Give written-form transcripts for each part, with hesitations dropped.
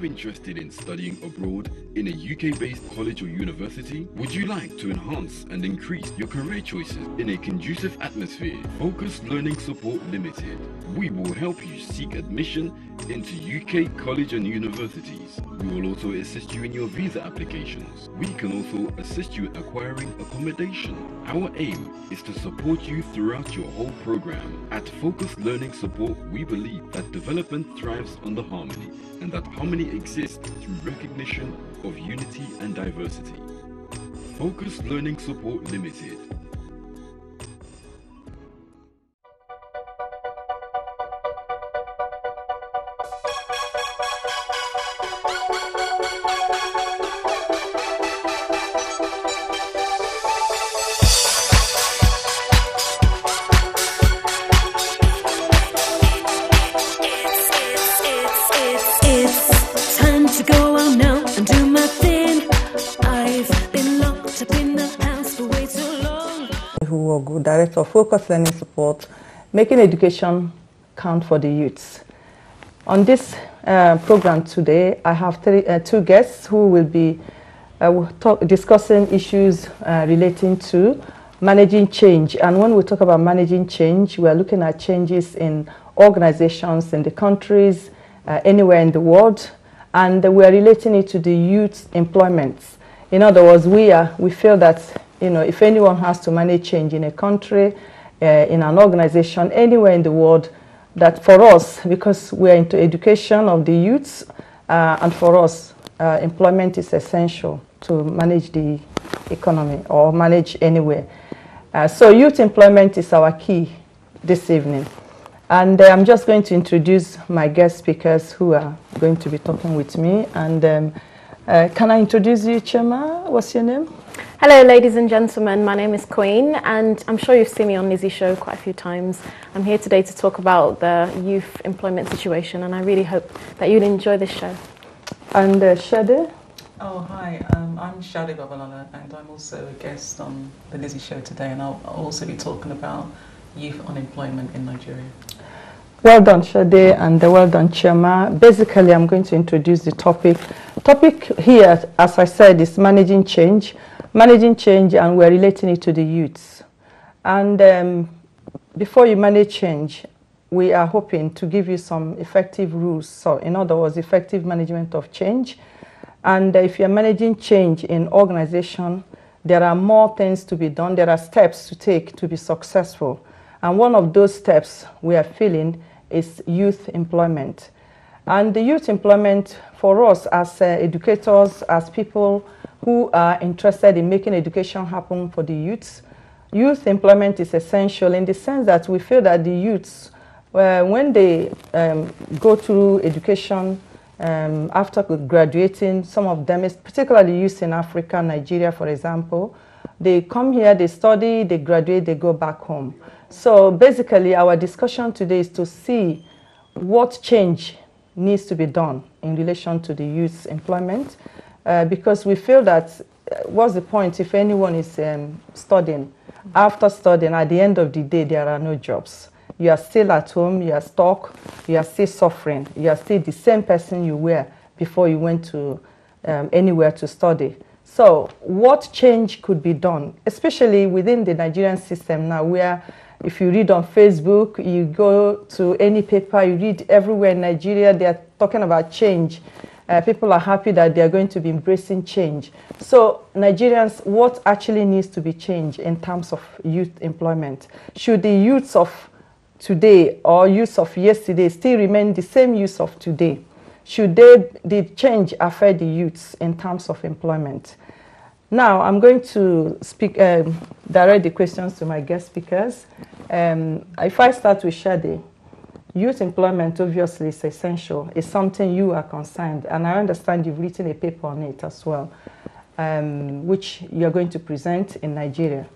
you interested in studying abroad in a UK-based college or university? Would you like to enhance and increase your career choices in a conducive atmosphere? Focus Learning Support Limited. We will help you seek admission into UK college and universities. We will also assist you in your visa applications. We can also assist you in acquiring accommodation. Our aim is to support you throughout your whole program. At Focus Learning Support, we believe that development thrives under harmony, and that harmony exists through recognition of unity and diversity. Focus Learning Support Limited. Director of Focus Learning Support, making education count for the youths. On this program today, I have two guests who will be discussing issues relating to managing change. And when we talk about managing change, we are looking at changes in organizations in the countries, anywhere in the world, and we are relating it to the youth employment. In other words, we feel that if anyone has to manage change in a country, in an organization, anywhere in the world, that for us, because we are into education of the youths, and for us, employment is essential to manage the economy or manage anywhere. So youth employment is our key this evening. And I'm just going to introduce my guest speakers who are going to be talking with me. And can I introduce you, Chioma? What's your name? Hello ladies and gentlemen, my name is Queen and I'm sure you've seen me on Lizzy show quite a few times. I'm here today to talk about the youth employment situation and I really hope that you'll enjoy this show. And Shade? Oh hi, I'm Shade Babalala and I'm also a guest on the Lizzy show today and I'll also be talking about youth unemployment in Nigeria. Well done Shade and well done Chioma. Basically I'm going to introduce the topic. Topic here, as I said, is managing change. Managing change, and we're relating it to the youths. And before you manage change, we are hoping to give you some effective rules. So in other words, effective management of change. And if you're managing change in organization, there are more things to be done. There are steps to take to be successful. And one of those steps we are feeling is youth employment. And the youth employment for us as educators, as people who are interested in making education happen for the youths, youth employment is essential in the sense that we feel that the youths, when they go through education after graduating, some of them, particularly youths in Africa, Nigeria, for example, they come here, they study, they graduate, they go back home. So basically, our discussion today is to see what change needs to be done in relation to the youth's employment. Because we feel that what's the point if anyone is studying? After studying, at the end of the day, there are no jobs. You are still at home, you are stuck, you are still suffering. You are still the same person you were before you went to anywhere to study. So what change could be done, especially within the Nigerian system now, where if you read on Facebook, you go to any paper, you read everywhere in Nigeria, they are talking about change. People are happy that they are going to be embracing change. So Nigerians, what actually needs to be changed in terms of youth employment? Should the youths of today or youths of yesterday still remain the same youths of today? Should the change affect the youths in terms of employment? Now, I'm going to direct the questions to my guest speakers. If I start with Shade, youth employment obviously is essential. It's something you are concerned, and I understand you've written a paper on it as well, which you're going to present in Nigeria.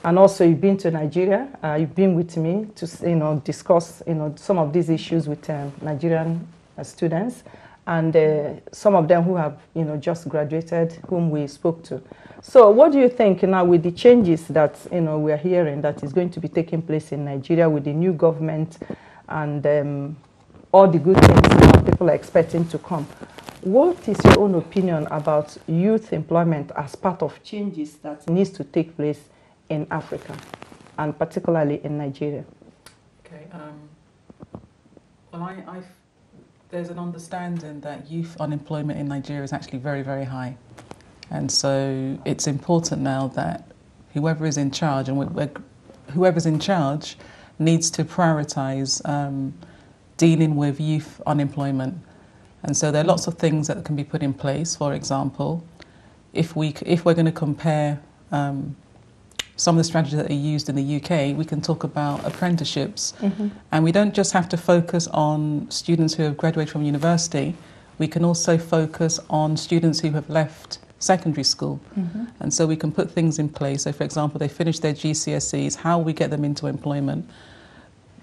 And also, you've been to Nigeria. You've been with me to discuss some of these issues with Nigerian students, and some of them who have just graduated, whom we spoke to. So, what do you think now with the changes that we are hearing that is going to be taking place in Nigeria with the new government? And all the good things people are expecting to come. What is your own opinion about youth employment as part of changes that needs to take place in Africa, and particularly in Nigeria? Okay. Well, there's an understanding that youth unemployment in Nigeria is actually very, very high. And so it's important now that whoever is in charge, and whoever's in charge needs to prioritise dealing with youth unemployment. And so there are lots of things that can be put in place. For example, if we're going to compare some of the strategies that are used in the UK, we can talk about apprenticeships. And we don't just have to focus on students who have graduated from university, we can also focus on students who have left secondary school. And so we can put things in place. So for example, they finish their GCSEs, how we get them into employment.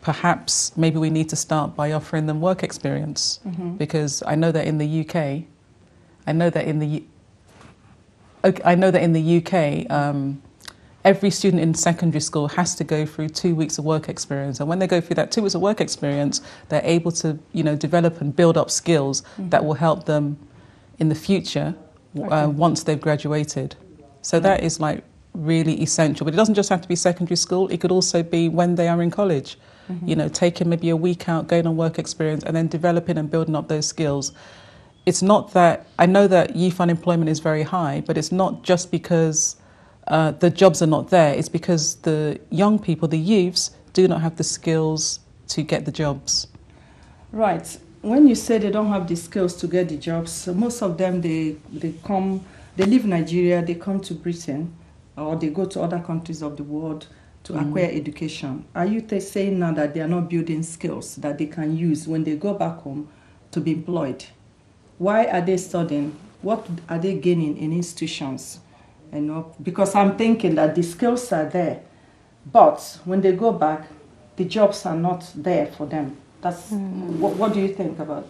Perhaps maybe we need to start by offering them work experience, because I know that in the UK, every student in secondary school has to go through 2 weeks of work experience. And when they go through that 2 weeks of work experience, they're able to, develop and build up skills that will help them in the future once they've graduated. So that is like really essential. But it doesn't just have to be secondary school. It could also be when they are in college, taking maybe a week out, going on work experience, and then developing and building up those skills. It's not that, I know that youth unemployment is very high, but it's not just because the jobs are not there. It's because the young people, the youths, do not have the skills to get the jobs. Right. When you say they don't have the skills to get the jobs, most of them, they leave Nigeria, they come to Britain, or they go to other countries of the world to acquire education. Are you saying now that they are not building skills that they can use when they go back home to be employed? Why are they studying? What are they gaining in institutions? Because I'm thinking that the skills are there, but when they go back, the jobs are not there for them. That's what do you think about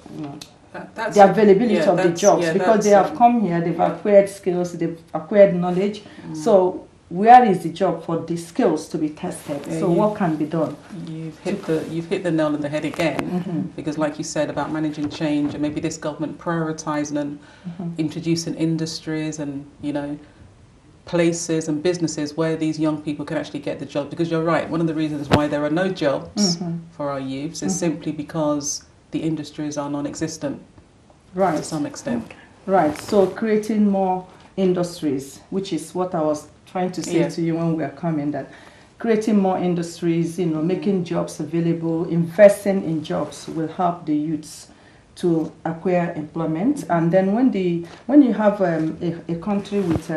the availability of the jobs? Because they have come here, they've acquired skills, they've acquired knowledge. So where is the job for the skills to be tested? So what can be done? You've hit the nail on the head again, because like you said about managing change, and maybe this government prioritising and introducing industries and places and businesses where these young people can actually get the job. Because you're right, one of the reasons why there are no jobs for our youths is simply because the industries are non-existent to some extent. Right, so creating more industries, which is what I was trying to say to you when we are coming, that creating more industries, making jobs available, investing in jobs will help the youths to acquire employment. And then when you have a country with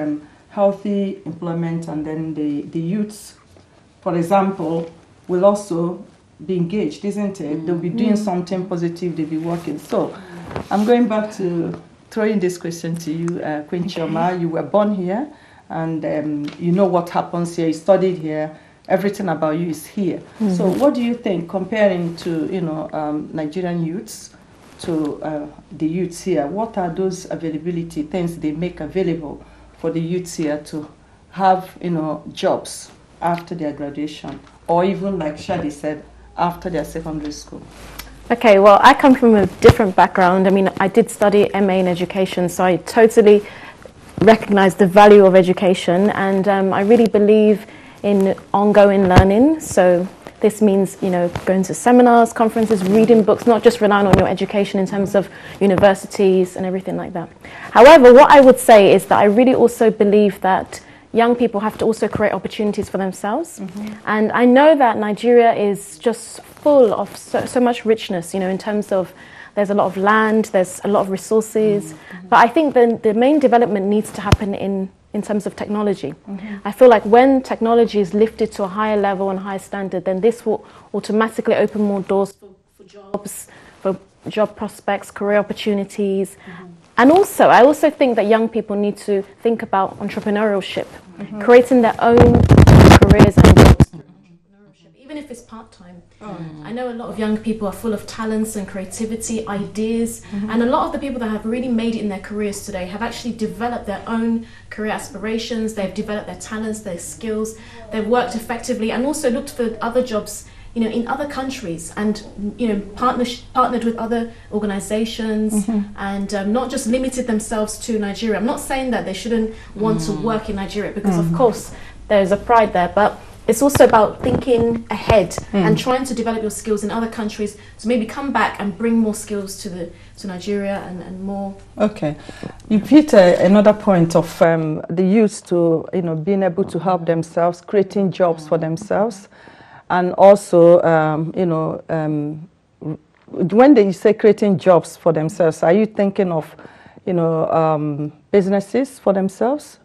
healthy employment, and then the youths, for example, will also be engaged, isn't it? They'll be doing something positive, they'll be working. So I'm going back to throwing this question to you, Queen Chioma. You were born here, and you know what happens here. You studied here. Everything about you is here. So what do you think, comparing to Nigerian youths to the youths here? What are those availability things they make available for the youths here to have jobs after their graduation, or even, like Shadi said, after their secondary school? Okay, well, I come from a different background. I mean, I did study MA in education, so I totally recognize the value of education, and I really believe in ongoing learning. So this means, going to seminars, conferences, reading books, not just relying on your education in terms of universities and everything like that. However, what I would say is that I really also believe that young people have to also create opportunities for themselves. And I know that Nigeria is just full of so much richness, in terms of there's a lot of land, there's a lot of resources. But I think the main development needs to happen in terms of technology. I feel like when technology is lifted to a higher level and higher standard, then this will automatically open more doors for jobs, for job prospects, career opportunities. And also, I also think that young people need to think about entrepreneurship, creating their own careers and jobs. Even if it's part-time. I know a lot of young people are full of talents and creativity, ideas, and a lot of the people that have really made it in their careers today have actually developed their own career aspirations, they've developed their talents, their skills, they've worked effectively, and also looked for other jobs, in other countries, and partnered with other organizations, and not just limited themselves to Nigeria. I'm not saying that they shouldn't want to work in Nigeria, because of course there's a pride there, but it's also about thinking ahead and trying to develop your skills in other countries to maybe come back and bring more skills to Nigeria and more. Okay, you've hit another point of the youth to being able to help themselves, creating jobs for themselves, and also when you say creating jobs for themselves, are you thinking of businesses for themselves?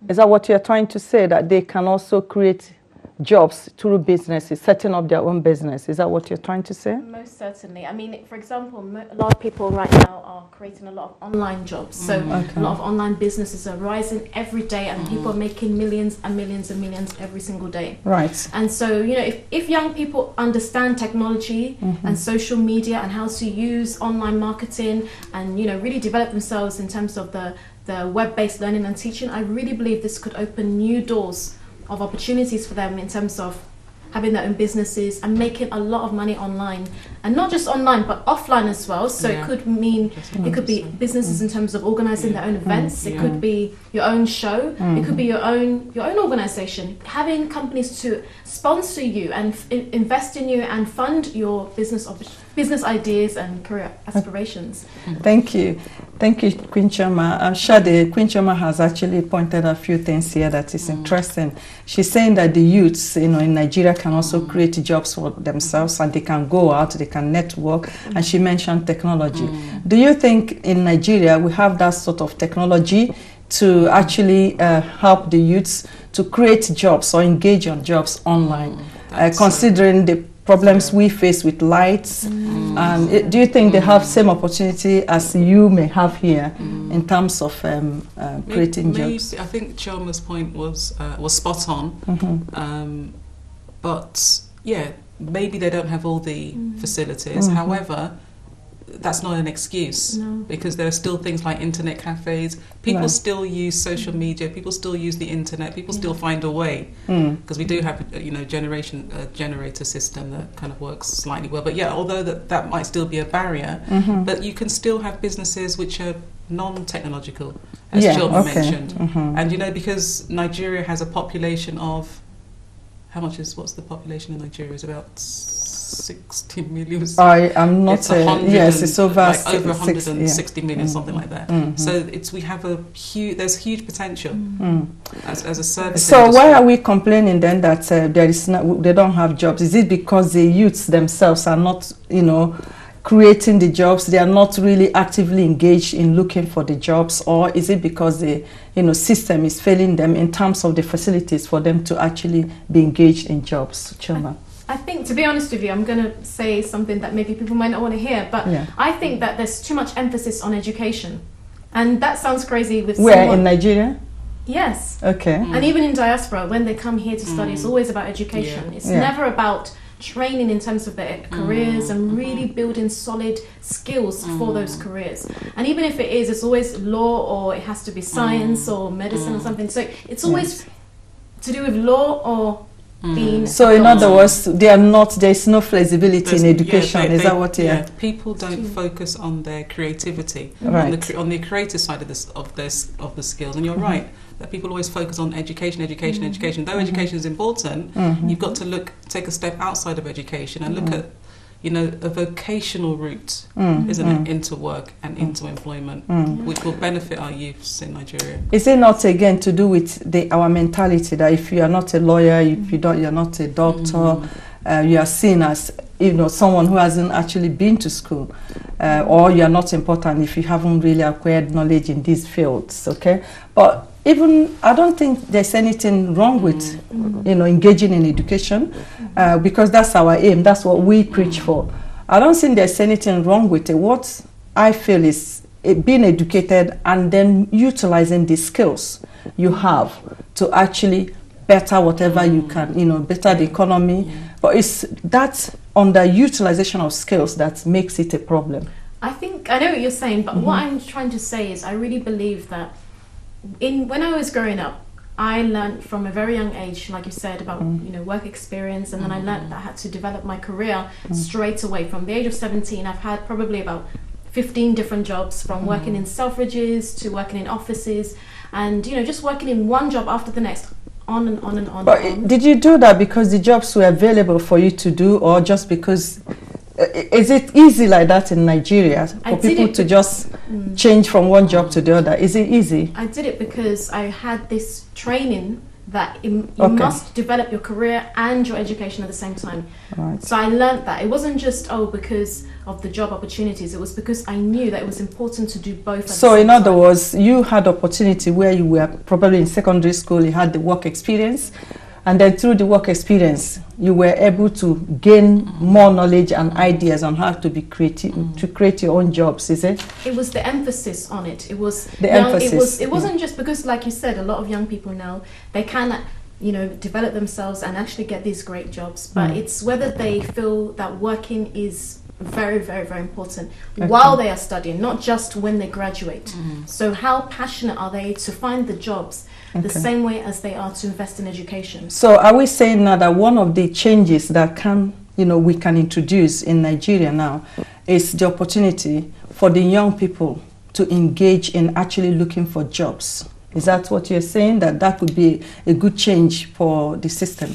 Is that what you're trying to say, that they can also create jobs through businesses, setting up their own business? Is that what you're trying to say? Most certainly. I mean, for example, a lot of people right now are creating a lot of online jobs. So a lot of online businesses are rising every day, and people are making millions and millions and millions every single day. Right. And so, if young people understand technology and social media and how to use online marketing and, really develop themselves in terms of the web-based learning and teaching, I really believe this could open new doors of opportunities for them in terms of having their own businesses and making a lot of money online, and not just online but offline as well. So it could mean it could be businesses in terms of organizing their own events. It could be your own show. It could be your own organization, having companies to sponsor you and invest in you and fund your business ideas and career aspirations. Thank you, Queen Chioma. I'm sure Queen Chioma has actually pointed a few things here that is interesting. She's saying that the youths, in Nigeria can also create jobs for themselves, and they can go out, they can network, and she mentioned technology. Do you think in Nigeria we have that sort of technology to actually help the youths to create jobs or engage on jobs online, considering the problems we face with lights? And do you think they have same opportunity as you may have here in terms of creating jobs? I think Chioma's point was spot on. But yeah, maybe they don't have all the facilities. However, that's not an excuse, because there are still things like internet cafes. People still use social media. People still use the internet. People still find a way, because we do have generator system that kind of works slightly well. But yeah, although that might still be a barrier, but you can still have businesses which are non-technological, as Chioma mentioned. And because Nigeria has a population of, what's the population in Nigeria? Is about 60 million. I am not. Yes, it's over over 160 million, something like that. So we have there's huge potential as a service. So industry. why are we complaining then that they don't have jobs? Is it because the youths themselves are not, creating the jobs? They are not really actively engaged in looking for the jobs, or is it because the system is failing them in terms of the facilities for them to actually be engaged in jobs? Chioma. I think, to be honest with you, I'm going to say something that maybe people might not want to hear, but I think that there's too much emphasis on education. And that sounds crazy with Where, in Nigeria? Yes. Okay. And even in diaspora, when they come here to study, it's always about education. It's never about training in terms of their careers and really building solid skills for those careers. And even if it is, it's always law, or it has to be science or medicine or something. So it's always to do with law or being. So in other words, there's no flexibility in education. Is that what? People don't focus on their creativity, on the creative side of the skills. And you're right that people always focus on education. Though education is important, you've got to take a step outside of education and look at a vocational route, isn't it, into work and into employment, which will benefit our youths in Nigeria. Is it not again to do with our mentality that if you are not a lawyer, if you're not a doctor, you are seen as someone who hasn't actually been to school, or you are not important if you haven't really acquired knowledge in these fields? Okay, but even I don't think there's anything wrong with engaging in education, because that's our aim. That's what we preach for. I don't think there's anything wrong with it. What I feel is being educated and then utilizing the skills you have to actually better whatever you can, better the economy. But it's that underutilization of skills that makes it a problem. I know what you're saying, but what I'm trying to say is I really believe that when I was growing up, I learned from a very young age, like you said, about work experience, and then I learned that I had to develop my career straight away. From the age of 17, I've had probably about 15 different jobs, from working in Selfridges to working in offices, and just working in one job after the next, on and on and on. But did you do that because the jobs were available for you to do, or just because? Is it easy like that in Nigeria for people to just change from one job to the other? Is it easy? I did it because I had this training that you must develop your career and your education at the same time. Right. So I learned that. It wasn't just, because of the job opportunities. It was because I knew that it was important to do both at the same time. So in other words, you had opportunity where you were probably in secondary school, you had the work experience, and then through the work experience, you were able to gain more knowledge and ideas on how to be creative, to create your own jobs, is it? It was the emphasis on it. It was the emphasis. It wasn't just because, like you said, a lot of young people now, they can, develop themselves and actually get these great jobs. But it's whether they feel that working is very, very, very important while they are studying, not just when they graduate. So how passionate are they to find the jobs the same way as they are to invest in education? So are we saying now that one of the changes that we can introduce in Nigeria now is the opportunity for the young people to engage in actually looking for jobs? Is that what you're saying, that could be a good change for the system?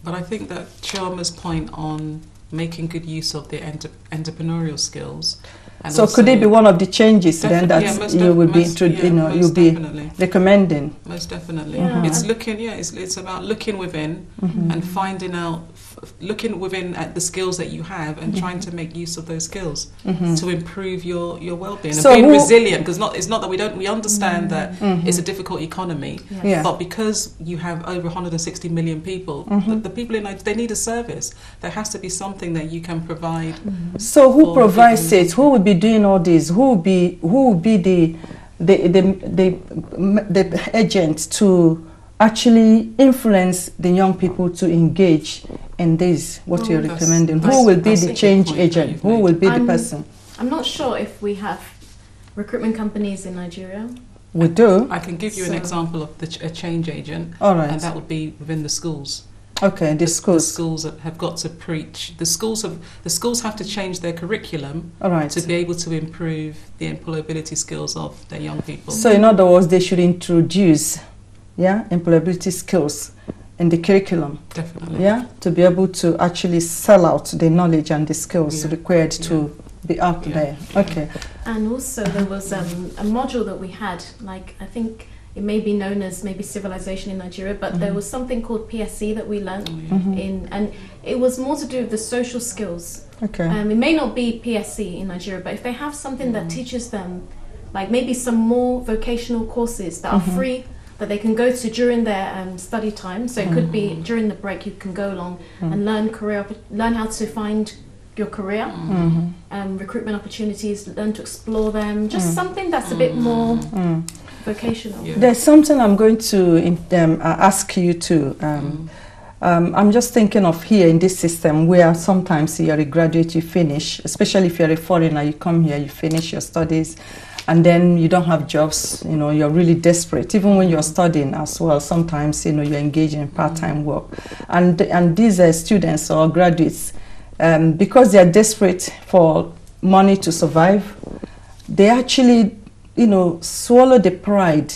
But I think that Chioma's point on making good use of their entrepreneurial skills. And so could it be one of the changes then that you will be, you'll be recommending? Most definitely. Yeah. It's looking, it's about looking within and finding out, looking within at the skills that you have and trying to make use of those skills to improve your well-being and being resilient. Because it's not that we understand that it's a difficult economy, but because you have over 160 million people, the people in Nigeria, they need a service. There has to be something that you can provide. So who provides it? Who would be doing all this? Who would be the agent to actually influence the young people to engage in this, what you're recommending? Who will be the change agent? Who will be the person? I'm not sure if we have recruitment companies in Nigeria. We do. I can give you an example of a change agent. All right. And that would be within the schools. Okay, the schools. The schools have got to preach. The schools have to change their curriculum to be able to improve the employability skills of their young people. So in other words, they should introduce employability skills in the curriculum. Definitely. To be able to actually sell out the knowledge and the skills required to be out there. Okay. And also there was a module that we had, like I think it may be known as maybe civilization in Nigeria, but there was something called PSC that we learned and it was more to do with the social skills. Okay. It may not be PSC in Nigeria, but if they have something that teaches them, like maybe some more vocational courses that are free, that they can go to during their study time. So it could be during the break you can go along and learn how to find your career, recruitment opportunities, learn to explore them. Just something that's a bit more vocational. Yeah. There's something I'm going to ask you to. I'm just thinking of here in this system where sometimes you're a graduate, you finish, especially if you're a foreigner, you come here, you finish your studies, and then you don't have jobs, you're really desperate. Even when you're studying as well, sometimes, you're engaging in part-time work. And these students or graduates, because they're desperate for money to survive, they actually, swallow the pride,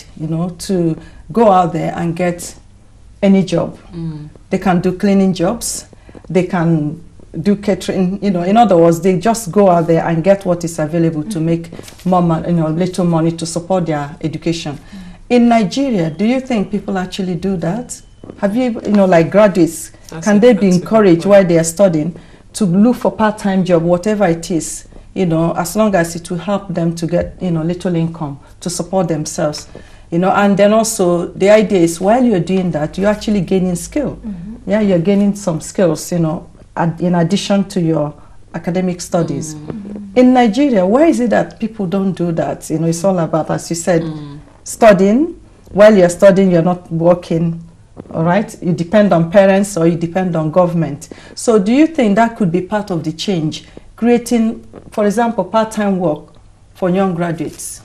to go out there and get any job. They can do cleaning jobs, they can do catering, in other words, they just go out there and get what is available to make more money, little money to support their education. In Nigeria, do you think people actually do that? Have you, like graduates, can they be encouraged while they are studying to look for part-time job, whatever it is, as long as it will help them to get, little income to support themselves, and then also the idea is while you're doing that, you're actually gaining skill. You're gaining some skills, in addition to your academic studies. In Nigeria, why is it that people don't do that? It's all about, as you said, studying. While you're studying, you're not working, all right? You depend on parents or you depend on government. So do you think that could be part of the change, creating, for example, part-time work for young graduates?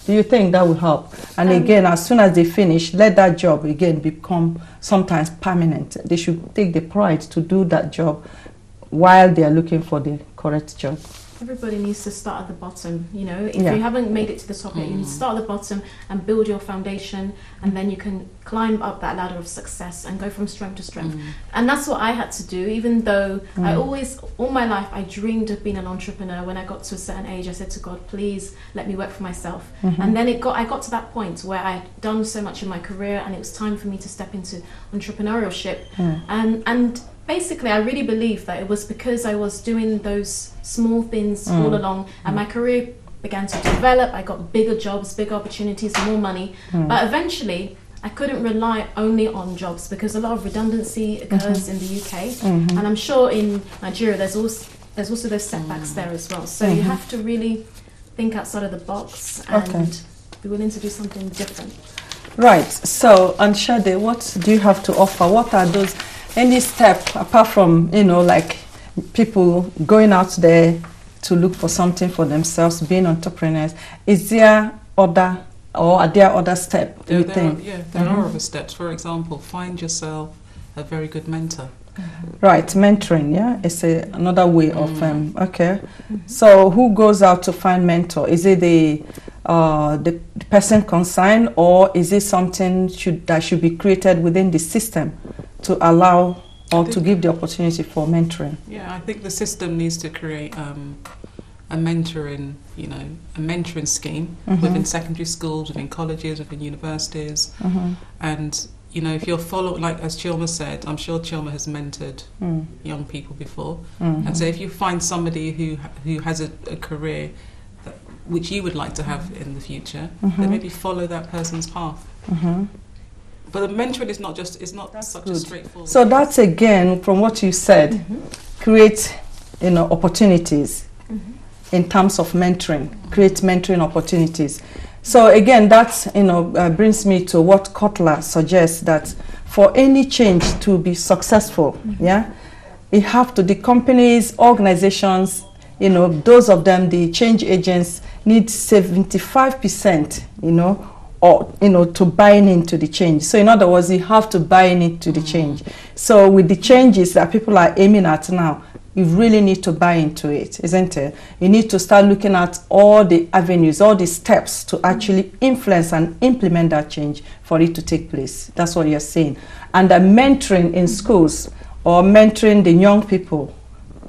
Do you think that will help? And again, as soon as they finish, let that job again become sometimes permanent. They should take the pride to do that job while they are looking for the correct job. Everybody needs to start at the bottom, you know. If you haven't made it to the top yet, you need to start at the bottom and build your foundation, and then you can climb up that ladder of success and go from strength to strength. And that's what I had to do, even though I always, all my life, I dreamed of being an entrepreneur. When I got to a certain age, I said to God, please let me work for myself. And then I got to that point where I had done so much in my career, and it was time for me to step into entrepreneurship. And basically, I really believe that it was because I was doing those small things all along, and my career began to develop. I got bigger jobs, bigger opportunities, more money. But eventually, I couldn't rely only on jobs because a lot of redundancy occurs in the UK. And I'm sure in Nigeria, there's also those setbacks there as well. So you have to really think outside of the box and be willing to do something different. Right. So, Anshade, what do you have to offer? What are those... Any step apart from, you know, like people going out there to look for something for themselves, being entrepreneurs, is there other, or are there other steps, do you think? There are other steps. For example, find yourself a very good mentor. Right, mentoring, yeah, it's another way of, okay. So who goes out to find mentor? Is it the person concerned, or is it something that should be created within the system to allow or to give the opportunity for mentoring? Yeah, I think the system needs to create a mentoring, you know, a mentoring scheme within secondary schools, within colleges, within universities, and you know, if you're following, like as Chioma said, I'm sure Chioma has mentored young people before, and so if you find somebody who has a career which you would like to have in the future, then maybe follow that person's path. But the mentoring is not just, it's not such a straightforward. So that's again, from what you said, create, you know, opportunities in terms of mentoring, create mentoring opportunities. So again, that, you know, brings me to what Kotler suggests, that for any change to be successful, it have to, the companies, organizations, you know, those of them, the change agents, need 75%, you know, or, you know, to buy into the change. So in other words, you have to buy into the change. So with the changes that people are aiming at now, you really need to buy into it, isn't it? You need to start looking at all the avenues, all the steps to actually influence and implement that change for it to take place. That's what you're saying. And the mentoring in schools or mentoring the young people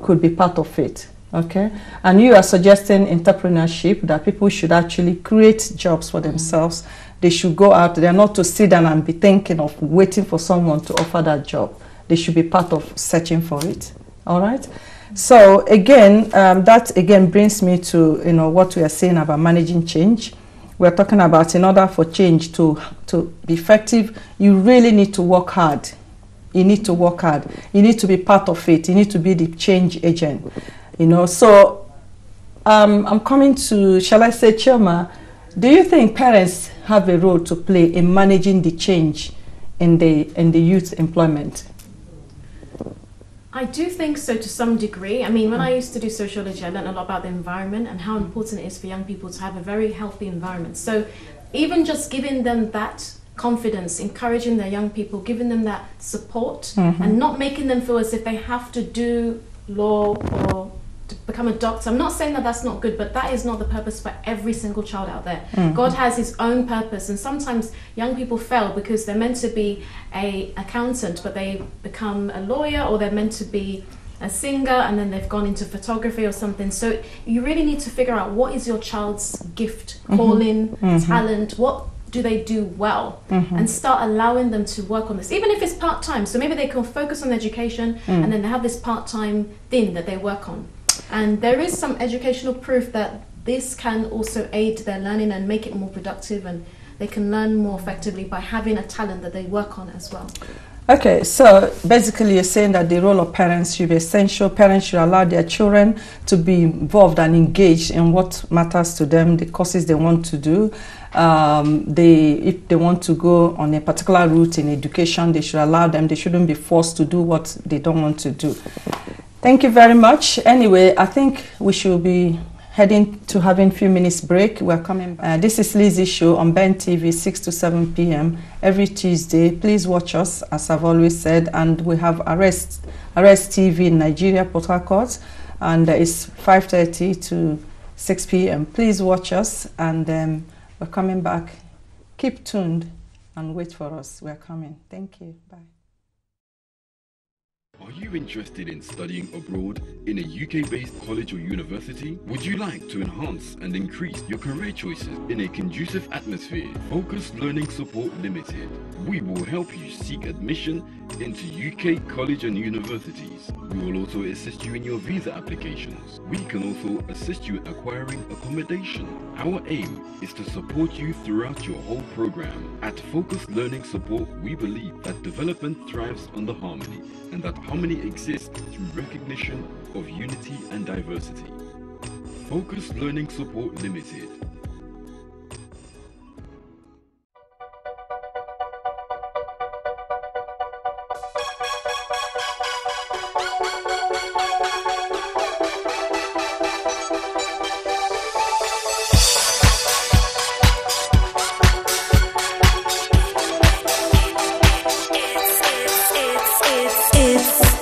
could be part of it. Okay, and you are suggesting entrepreneurship, that people should actually create jobs for themselves. They should go out there, not to sit down and be thinking of waiting for someone to offer that job. They should be part of searching for it. All right. So again, that again brings me to, you know, what we are saying about managing change. We're talking about, in order for change to be effective, you really need to work hard. You need to work hard. You need to be part of it. You need to be the change agent. You know, so I'm coming to, shall I say, Chioma, do you think parents have a role to play in managing the change in the youth employment? I do think so to some degree. I mean, when I used to do sociology, I learned a lot about the environment and how important it is for young people to have a very healthy environment. So even just giving them that confidence, encouraging their young people, giving them that support, and not making them feel as if they have to do law or to become a doctor. I'm not saying that that's not good, but that is not the purpose for every single child out there. God has his own purpose, and sometimes young people fail because they're meant to be an accountant, but they become a lawyer, or they're meant to be a singer and then they've gone into photography or something. So you really need to figure out what is your child's gift, calling, talent, what do they do well, and start allowing them to work on this, even if it's part-time. So maybe they can focus on education and then they have this part-time thing that they work on. And there is some educational proof that this can also aid their learning and make it more productive, and they can learn more effectively by having a talent that they work on as well. Okay, so basically you're saying that the role of parents should be essential. Parents should allow their children to be involved and engaged in what matters to them, the courses they want to do. If they want to go on a particular route in education, they should allow them. They shouldn't be forced to do what they don't want to do. Thank you very much. Anyway, I think we should be heading to having a few minutes break. We're coming. This is Lizzy show on Ben TV, 6 to 7 p.m. every Tuesday. Please watch us, as I've always said. And we have Arrest TV in Nigeria, Port Harcourt, and it's 5:30 to 6 p.m. Please watch us, and we're coming back. Keep tuned and wait for us. We're coming. Thank you. Bye. Are you interested in studying abroad in a UK-based college or university? Would you like to enhance and increase your career choices in a conducive atmosphere? Focus Learning Support Limited. We will help you seek admission into UK college and universities. We will also assist you in your visa applications. We can also assist you in acquiring accommodation. Our aim is to support you throughout your whole program. At Focus Learning Support, we believe that development thrives under harmony, and that harmony exists through recognition of unity and diversity. Focus Learning Support Limited. It's